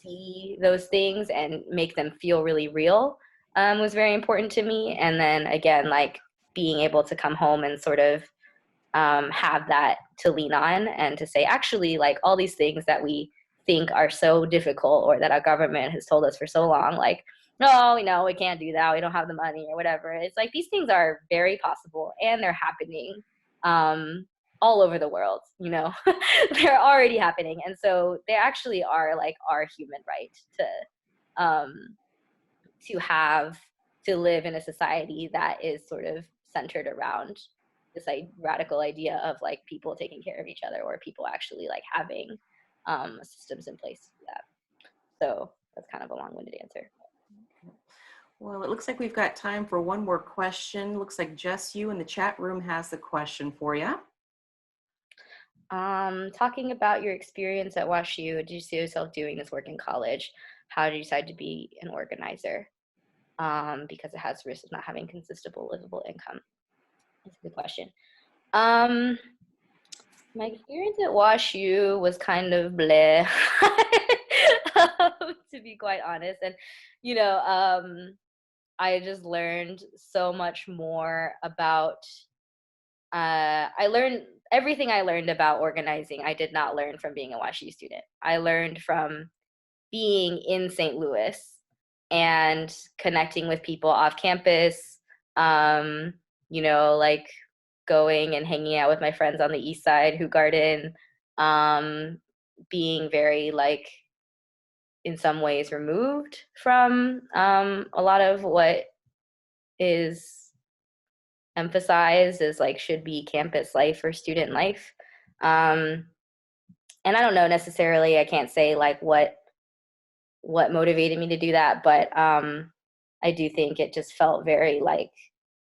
see those things and make them feel really real, was very important to me. And then again, like being able to come home and sort of have that to lean on and to say, actually, like all these things that we think are so difficult or that our government has told us for so long, like, no, we can't do that, we don't have the money or whatever. It's like these things are very possible and they're happening all over the world, they're already happening. And so they actually are like our human right to have to live in a society that is sort of centered around this like radical idea of like people taking care of each other, or people actually like having systems in place for that. So that's kind of a long-winded answer. Well, it looks like we've got time for one more question. Looks like Jess, you in the chat room has the question for you. Talking about your experience at WashU, did you see yourself doing this work in college? How did you decide to be an organizer? Because it has risks of not having consistent, livable income. That's a good question. My experience at WashU was kind of bleh, to be quite honest. And, I just learned so much more about, I learned everything I learned about organizing. I did not learn from being a WashU student. I learned from being in St. Louis and connecting with people off campus, like going and hanging out with my friends on the east side who garden, being very like in some ways removed from a lot of what is emphasized as like should be campus life or student life. And I don't know necessarily, I can't say like what motivated me to do that, but I do think it just felt very like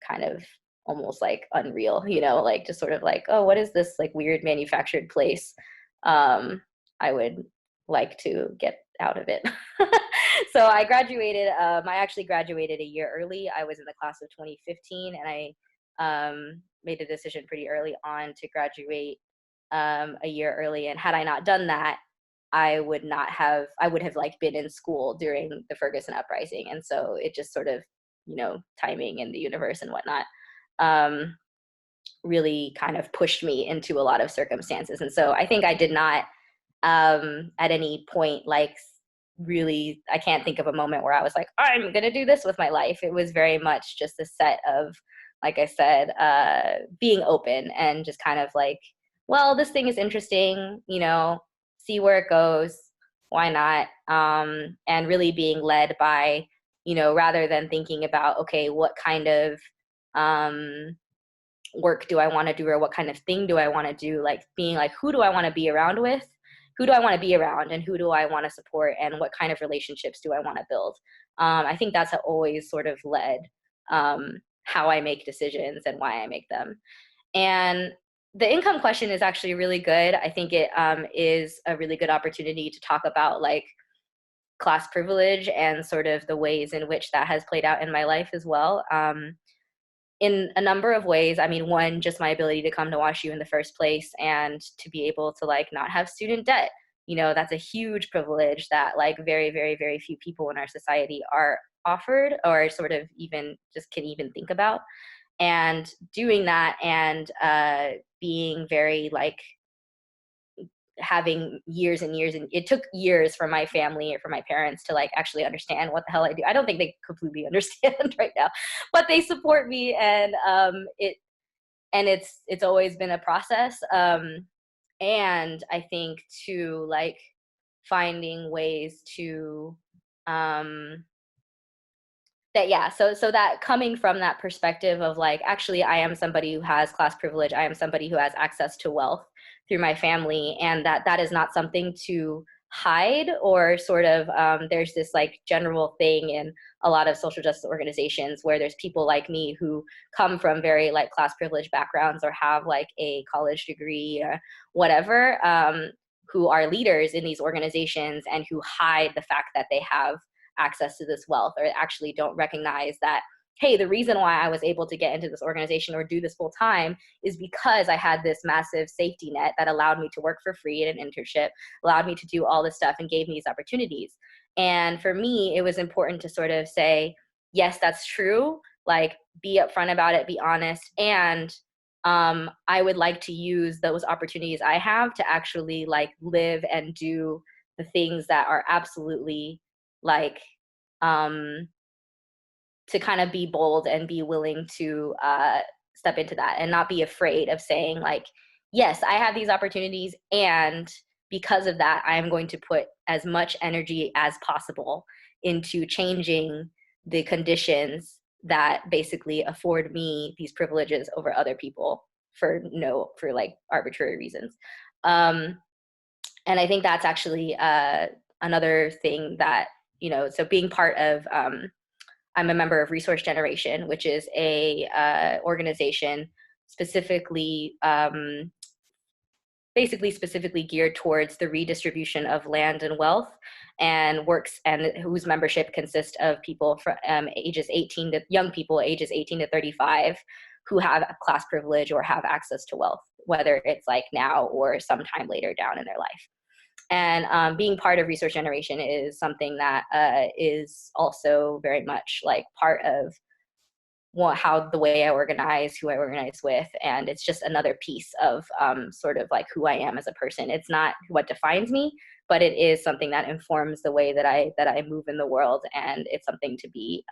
kind of almost like unreal, like just sort of like, oh, what is this like weird manufactured place? I would like to get out of it. So I graduated, I actually graduated a year early. I was in the class of 2015, and I made a decision pretty early on to graduate a year early. And had I not done that, I would have like been in school during the Ferguson Uprising. And so it just sort of, timing in the universe and whatnot, really kind of pushed me into a lot of circumstances. And so I think I did not, at any point, like really, I can't think of a moment where I was like, I'm going to do this with my life. It was very much just a set of, like I said, being open and just kind of like, well, this thing is interesting, see where it goes, why not? And really being led by, rather than thinking about, okay, what kind of work do I want to do, or what kind of thing do I want to do, like being like, who do I want to be around with? Who do I want to be around, and who do I want to support, and what kind of relationships do I want to build? I think that's always sort of led how I make decisions and why I make them. And the income question is actually really good. I think it is a really good opportunity to talk about like class privilege and sort of the ways in which that has played out in my life as well. In a number of ways. I mean, one, just my ability to come to WashU in the first place and to be able to like not have student debt. That's a huge privilege that like very, very, very few people in our society are offered or sort of even just can even think about. And doing that and being very like having years and years, and it took years for my family or for my parents to like actually understand what the hell I do. I don't think they completely understand right now, but they support me, and it's always been a process. And I think to like finding ways to so that coming from that perspective of like, actually, I am somebody who has class privilege. I am somebody who has access to wealth through my family, and that is not something to hide, or sort of there's this like general thing in a lot of social justice organizations where there's people like me who come from very like class privileged backgrounds or have like a college degree or whatever, who are leaders in these organizations and who hide the fact that they have access to this wealth, or actually don't recognize that, hey, the reason why I was able to get into this organization or do this full time is because I had this massive safety net that allowed me to work for free at an internship, allowed me to do all this stuff, and gave me these opportunities. And for me, it was important to sort of say, yes, that's true. Like, be upfront about it, be honest. And I would like to use those opportunities I have to actually like live and do the things that are absolutely like, to kind of be bold and be willing to step into that and not be afraid of saying like, yes, I have these opportunities, and because of that, I am going to put as much energy as possible into changing the conditions that basically afford me these privileges over other people for like arbitrary reasons. And I think that's actually another thing that, so being part of, I'm a member of Resource Generation, which is a organization specifically, basically specifically geared towards the redistribution of land and wealth, and whose membership consists of people from young people ages 18 to 35 who have class privilege or have access to wealth, whether it's like now or sometime later down in their life. And being part of Resource Generation is something that is also very much like part of how the way I organize, who I organize with, and it's just another piece of sort of like who I am as a person. It's not what defines me, but it is something that informs the way that I move in the world, and it's something to be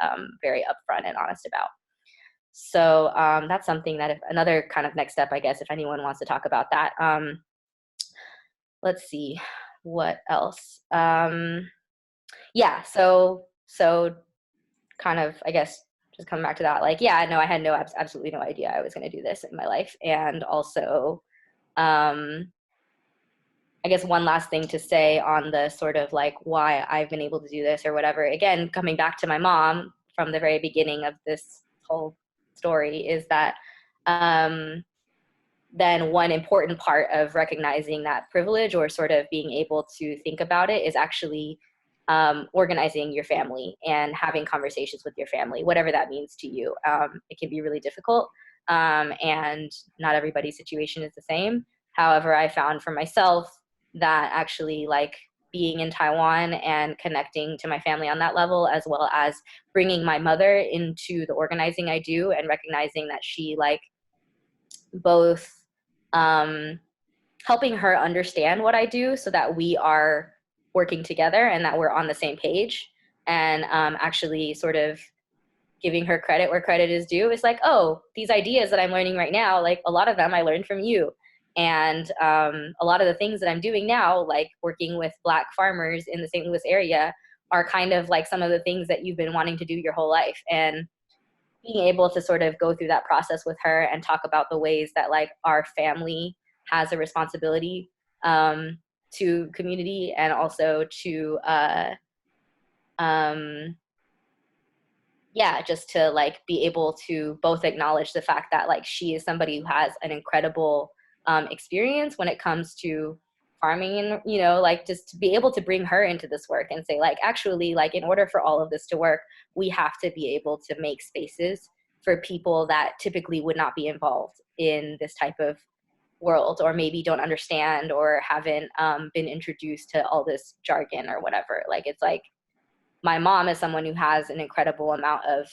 very upfront and honest about. So that's something that, if another kind of next step, I guess, if anyone wants to talk about that. Let's see, what else? Yeah, so kind of, I guess, just coming back to that, like, yeah, no, I had absolutely no idea I was going to do this in my life. And also, I guess one last thing to say on the sort of like why I've been able to do this or whatever, again, coming back to my mom from the very beginning of this whole story, is that then one important part of recognizing that privilege, or sort of being able to think about it, is actually organizing your family and having conversations with your family, whatever that means to you. It can be really difficult, and not everybody's situation is the same. However, I found for myself that actually like being in Taiwan and connecting to my family on that level, as well as bringing my mother into the organizing I do, and recognizing that she like both helping her understand what I do so that we are working together and that we're on the same page, and actually sort of giving her credit where credit is due. It's like, oh, these ideas that I'm learning right now, like a lot of them I learned from you. And a lot of the things that I'm doing now, like working with Black farmers in the St. Louis area, are kind of like some of the things that you've been wanting to do your whole life. And being able to sort of go through that process with her and talk about the ways that like our family has a responsibility to community, and also to yeah, just to like be able to both acknowledge the fact that like she is somebody who has an incredible experience when it comes to farming, and like just to be able to bring her into this work and say like, actually, like in order for all of this to work, we have to be able to make spaces for people that typically would not be involved in this type of world, or maybe don't understand or haven't been introduced to all this jargon or whatever. Like, it's like, my mom is someone who has an incredible amount of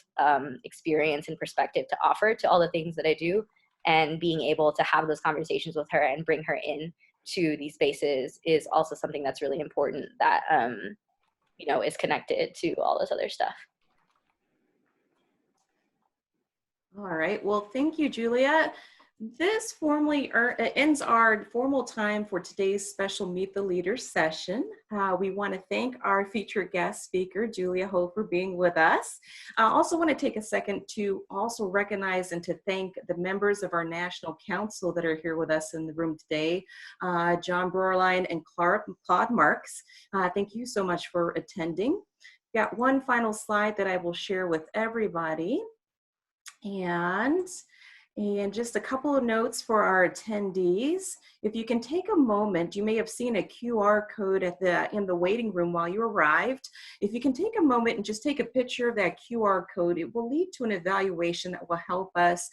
experience and perspective to offer to all the things that I do, and being able to have those conversations with her and bring her in to these spaces is also something that's really important, that is connected to all this other stuff. All right, well, thank you, Julia. This formally ends our formal time for today's special Meet the Leaders session. We want to thank our featured guest speaker, Julia Ho, for being with us. I also want to take a second to also recognize and to thank the members of our National Council that are here with us in the room today, John Broerlein and Claude Marks. Thank you so much for attending. Got one final slide that I will share with everybody. And just a couple of notes for our attendees. If you can take a moment, you may have seen a QR code in the waiting room while you arrived. If you can take a moment and just take a picture of that QR code, it will lead to an evaluation that will help us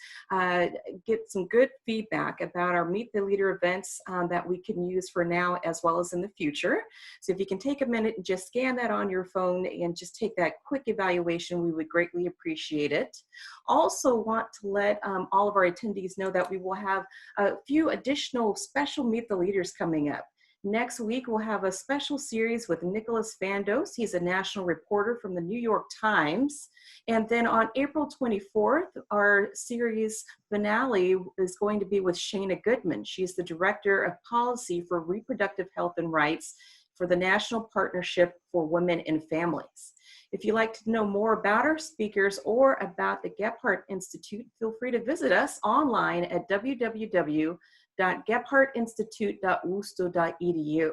get some good feedback about our Meet the Leader events that we can use for now as well as in the future. So if you can take a minute and just scan that on your phone and just take that quick evaluation, we would greatly appreciate it. Also want to let all of our attendees know that we will have a few additional special Meet the Leaders coming up. Next week, we'll have a special series with Nicholas Vandos. He's a national reporter from the New York Times. And then on April 24th, our series finale is going to be with Shana Goodman. She's the Director of Policy for Reproductive Health and Rights for the National Partnership for Women and Families. If you'd like to know more about our speakers or about the Gephardt Institute, feel free to visit us online at www.gephardt.institute.wusto.edu.